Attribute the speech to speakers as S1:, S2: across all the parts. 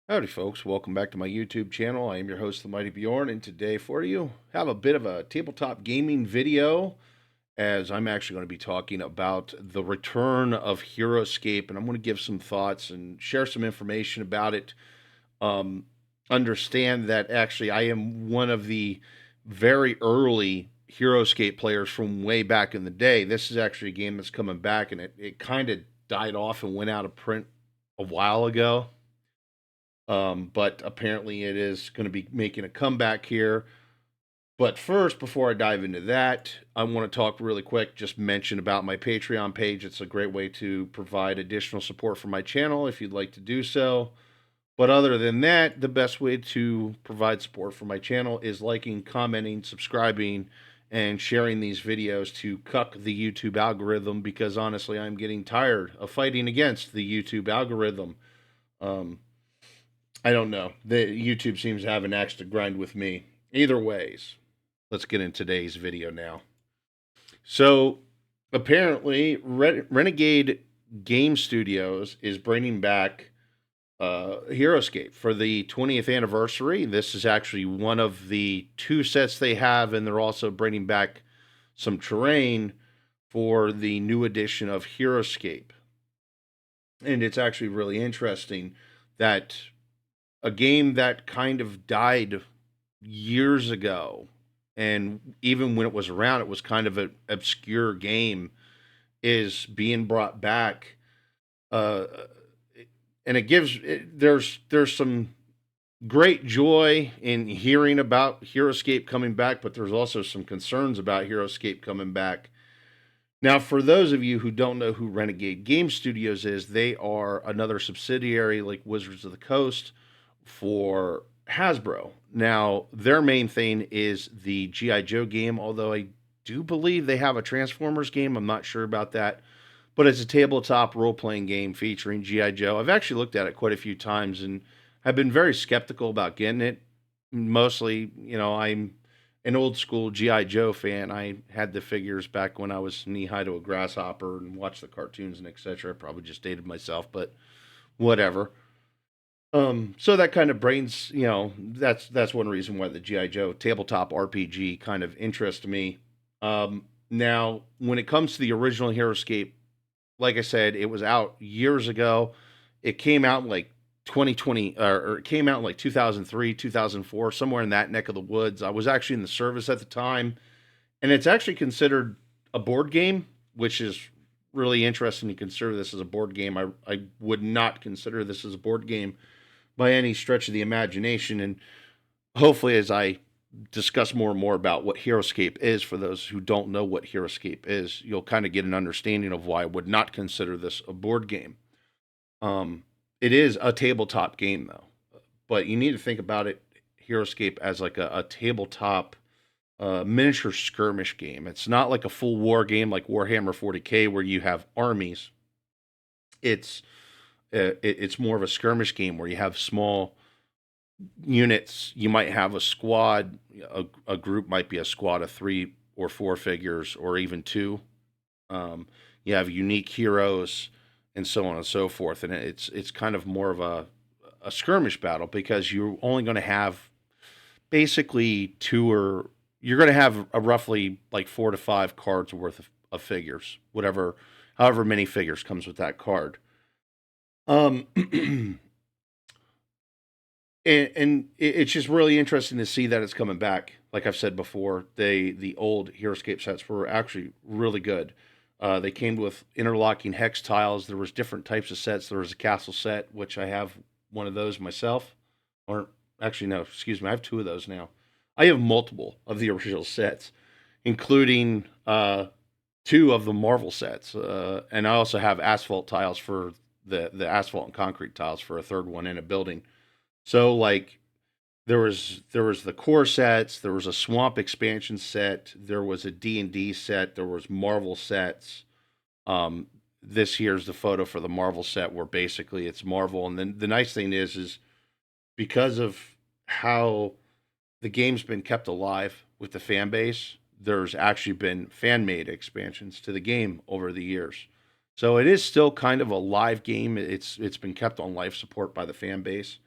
S1: Howdy, folks. Welcome back to my YouTube channel. I am your host, the Mighty Bjorn, and today for you, have a bit of a tabletop gaming video as I'm actually going to be talking about the Return of Heroscape, and I'm going to give some thoughts and share some information about it. Um, Understand that actually I am one of the very early Heroscape players from way back in the day. This is actually a game that's coming back, and it kind of died off and went out of print a while ago. But apparently it is going to be making a comeback here. But first, before I dive into that, I want to talk really quick, just mention about my Patreon page. It's a great way to provide additional support for my channel if you'd like to do so. But other than that, the best way to provide support for my channel is liking, commenting, subscribing, and sharing these videos to cuck the YouTube algorithm because honestly, I'm getting tired of fighting against the YouTube algorithm. Um, I don't know. The YouTube seems to have an axe to grind with me. Either ways, let's get in today's video now. So, apparently, Renegade Game Studios is bringing back Heroscape for the 20th anniversary. This is actually one of the two sets they have, and they're also bringing back some terrain for the new edition of Heroscape. And it's actually really interesting that a game that kind of died years ago, and even when it was around, it was kind of an obscure game, is being brought back. Uh, and it gives there's some great joy in hearing about Heroscape coming back, but there's also some concerns about Heroscape coming back. Now, for those of you who don't know who Renegade Game Studios is, they are another subsidiary like Wizards of the Coast for Hasbro. Now, their main thing is the G.I. Joe game, although I do believe they have a Transformers game. I'm not sure about that. But it's a tabletop role playing game featuring G.I. Joe. I've actually looked at it quite a few times and have been very skeptical about getting it. Mostly, I'm an old school G.I. Joe fan. I had the figures back when I was knee high to a grasshopper and watched the cartoons and etc. I probably just dated myself, but whatever. So that kind of brains, that's one reason why the GI Joe tabletop RPG kind of interests me. Now, when it comes to the original Heroscape, like I said, it was out years ago. It came out in like 2020, or it came out in like 2003, 2004, somewhere in that neck of the woods. I was actually in the service at the time, and it's actually considered a board game, which is really interesting to consider this as a board game. I would not consider this as a board game by any stretch of the imagination. And hopefully, as I discuss more and more about what Heroscape is, for those who don't know what Heroscape is, you'll kind of get an understanding of why I would not consider this a board game. It is a tabletop game, though, but you need to think about it, Heroscape, as like a tabletop miniature skirmish game. It's not like a full war game like Warhammer 40K where you have armies. It's it's more of a skirmish game where you have small units. You might have a squad. A group might be a squad of 3 or 4 figures, or even two. You have unique heroes, and so on and so forth. And it's kind of more of a skirmish battle because you're only going to have basically two, or you're going to have a roughly like 4 to 5 cards worth of figures, whatever, however many figures comes with that card. Um, and it's just really interesting to see that it's coming back. Like I've said before, the old Heroscape sets were actually really good. They came with interlocking hex tiles. There was different types of sets. There was a castle set, which I have one of those myself. Or actually, no, excuse me, I have two of those now. I have multiple of the original sets, including two of the Marvel sets, and I also have asphalt tiles for the asphalt and concrete tiles for a third one in a building. So like there was the core sets, there was a swamp expansion set, there was a D&D set, there was Marvel sets. Um this here's the photo for the Marvel set where basically it's Marvel, and then the nice thing is because of how the game's been kept alive with the fan base, there's actually been fan made expansions to the game over the years. So it is still kind of a live game. It's been kept on life support by the fan base.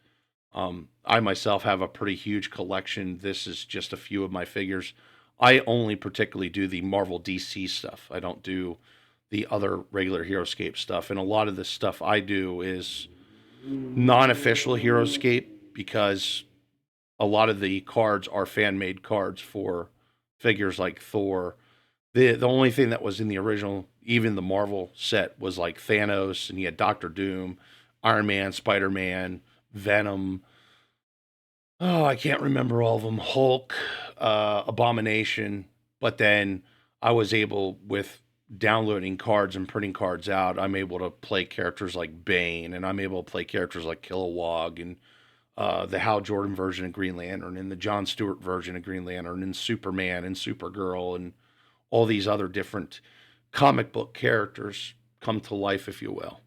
S1: I myself have a pretty huge collection. This is just a few of my figures. I only particularly do the Marvel DC stuff. I don't do the other regular Heroscape stuff. And a lot of the stuff I do is non official Heroscape because a lot of the cards are fan made cards for figures like Thor. The only thing that was in the original, even the Marvel set, was like Thanos, and you had Doctor Doom, Iron Man, Spider Man, Venom. Oh, I can't remember all of them. Hulk, Abomination. But then I was able, with downloading cards and printing cards out, I'm able to play characters like Bane, and I'm able to play characters like Kilowog, and the Hal Jordan version of Green Lantern, and the John Stewart version of Green Lantern, and Superman, and Supergirl, and all these other different comic book characters come to life, if you will.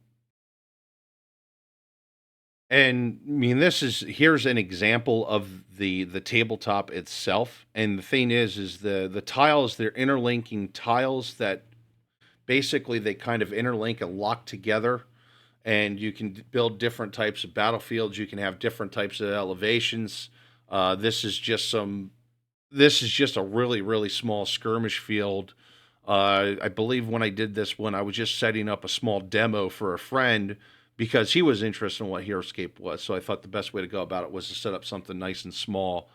S1: And I mean, here's an example of the tabletop itself. And the thing is the tiles, they're interlinking tiles that basically they kind of interlink and lock together. And you can build different types of battlefields. You can have different types of elevations. This is just some this is just a really, really small skirmish field. I believe when I did this one, I was just setting up a small demo for a friend because he was interested in what Heroscape was. So I thought the best way to go about it was to set up something nice and small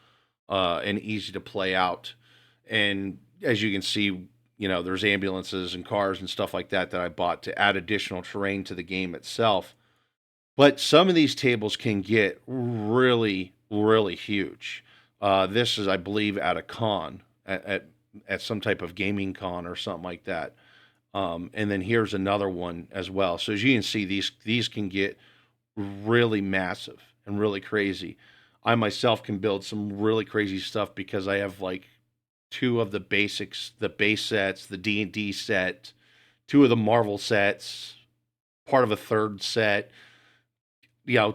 S1: and easy to play out. And as you can see, there's ambulances and cars and stuff like that that I bought to add additional terrain to the game itself. But some of these tables can get really, really huge. This is, I believe, at a con, at some type of gaming con or something like that. And then here's another one as well. So as you can see, these can get really massive and really crazy. I myself can build some really crazy stuff because I have like two of the basics, the base sets, the D&D set, two of the Marvel sets, part of a third set,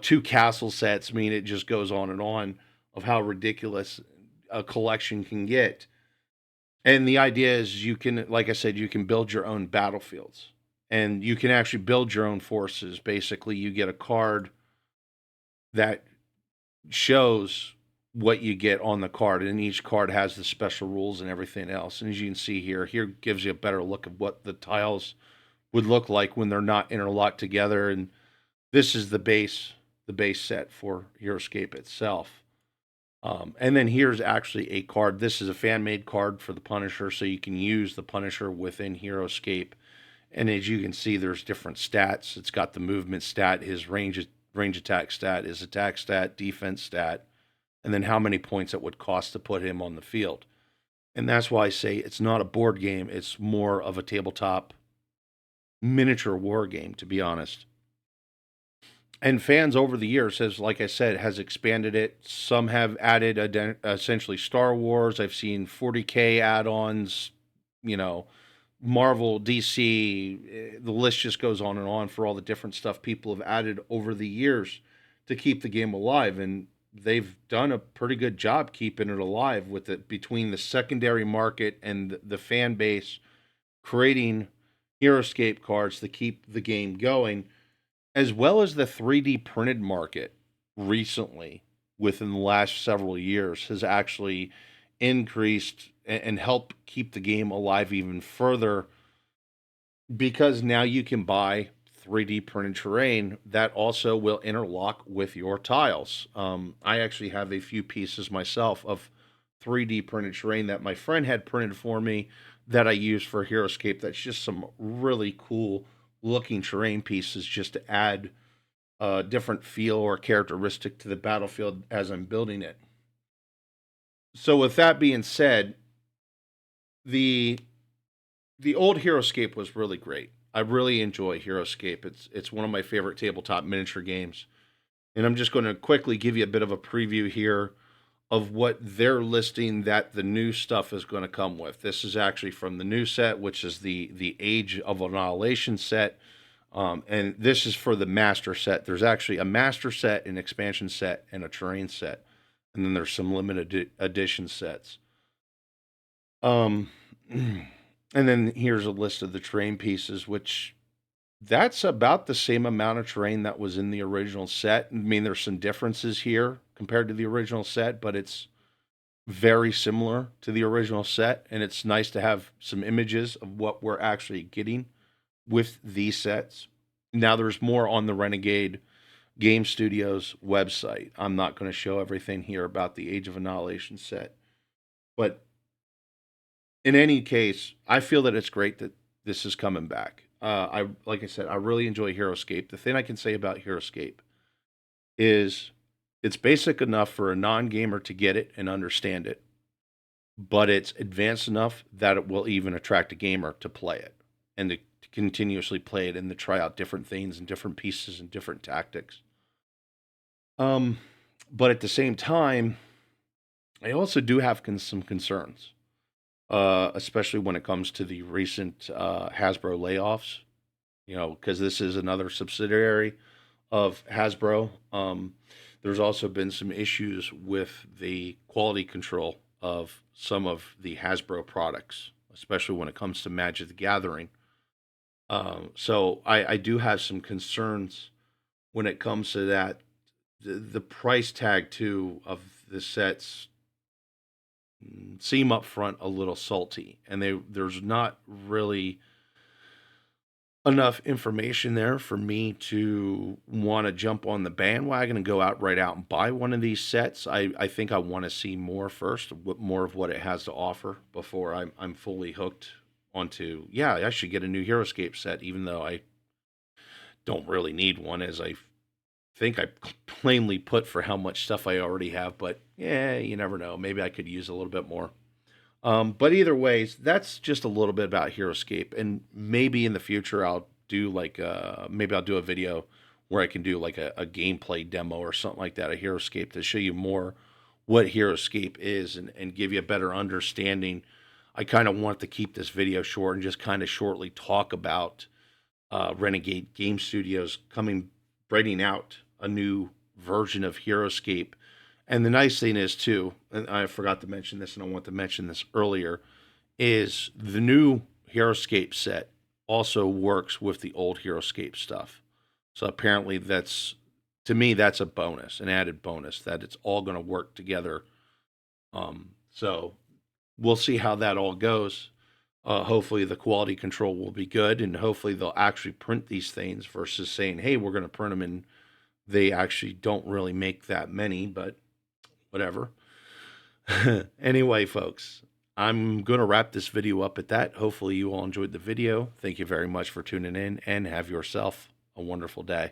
S1: two castle sets. I mean, it just goes on and on of how ridiculous a collection can get. And the idea is you can, like I said, you can build your own battlefields and you can actually build your own forces. Basically, you get a card that shows what you get on the card, and each card has the special rules and everything else. And as you can see here gives you a better look of what the tiles would look like when they're not interlocked together. And this is the base set for Heroscape itself. And then here's actually a card. This is a fan made card for the Punisher, so you can use the Punisher within Heroscape. And as you can see, there's different stats. It's got the movement stat, his range attack stat, his attack stat, defense stat, and then how many points it would cost to put him on the field. And that's why I say it's not a board game, it's more of a tabletop miniature war game, to be honest. And fans over the years has, like I said, has expanded it. Some have added essentially Star Wars. I've seen 40K add-ons, you know, Marvel, DC. The list just goes on and on for all the different stuff people have added over the years to keep the game alive. And they've done a pretty good job keeping it alive with it between the secondary market and the fan base creating Heroscape cards to keep the game going, as well as the 3D printed market recently within the last several years has actually increased and helped keep the game alive even further because now you can buy 3D printed terrain that also will interlock with your tiles. I actually have a few pieces myself of 3D printed terrain that my friend had printed for me that I use for Heroscape. That's just some really cool looking terrain pieces just to add a different feel or characteristic to the battlefield as I'm building it. So, with that being said, the the old Heroscape was really great. I really enjoy Heroscape. It's one of my favorite tabletop miniature games. And I'm just going to quickly give you a bit of a preview here of what they're listing that the new stuff is going to come with. This is actually from the new set, which is the Age of Annihilation set. And this is for the master set. There's actually a master set, an expansion set, and a terrain set. And then there's some limited edition sets. Um, and then here's a list of the terrain pieces, which That's about the same amount of terrain that was in the original set. I mean, there's some differences here compared to the original set, but it's very similar to the original set. And it's nice to have some images of what we're actually getting with these sets. Now, there's more on the Renegade Game Studios website. I'm not going to show everything here about the Age of Annihilation set. But in any case, I feel that it's great that this is coming back. Like I said, I really enjoy Heroscape. The thing I can say about Heroscape is it's basic enough for a non-gamer to get it and understand it, but it's advanced enough that it will even attract a gamer to play it and to continuously play it and to try out different things and different pieces and different tactics. Um, but at the same time, I also do have some concerns, especially when it comes to the recent Hasbro layoffs. You know, because this is another subsidiary of Hasbro. There's also been some issues with the quality control of some of the Hasbro products, especially when it comes to Magic the Gathering. So I do have some concerns when it comes to that. The price tag too of the sets seem up front a little salty, and there's not really enough information there for me to want to jump on the bandwagon and go out right out and buy one of these sets. I think I want to see more first, more of what it has to offer before I'm fully hooked onto, yeah, I should get a new Heroscape set, even though I don't really need one, as I think I plainly put for how much stuff I already have. But yeah, you never know. Maybe I could use a little bit more. But either ways, that's just a little bit about Heroscape, and maybe in the future I'll do maybe I'll do a video where I can do like a gameplay demo or something like that of Heroscape to show you more what Heroscape is and give you a better understanding. I kind of want to keep this video short and just kind of shortly talk about Renegade Game Studios bringing out a new version of Heroscape. And the nice thing is too, and I forgot to mention this, and I want to mention this earlier, is the new Heroscape set also works with the old Heroscape stuff. So apparently that's, to me, that's a bonus, an added bonus, that it's all going to work together. So we'll see how that all goes. Hopefully the quality control will be good, and hopefully they'll actually print these things versus saying, hey, we're going to print them, and they actually don't really make that many, but whatever. Anyway, folks, I'm going to wrap this video up at that. Hopefully you all enjoyed the video. Thank you very much for tuning in, and have yourself a wonderful day.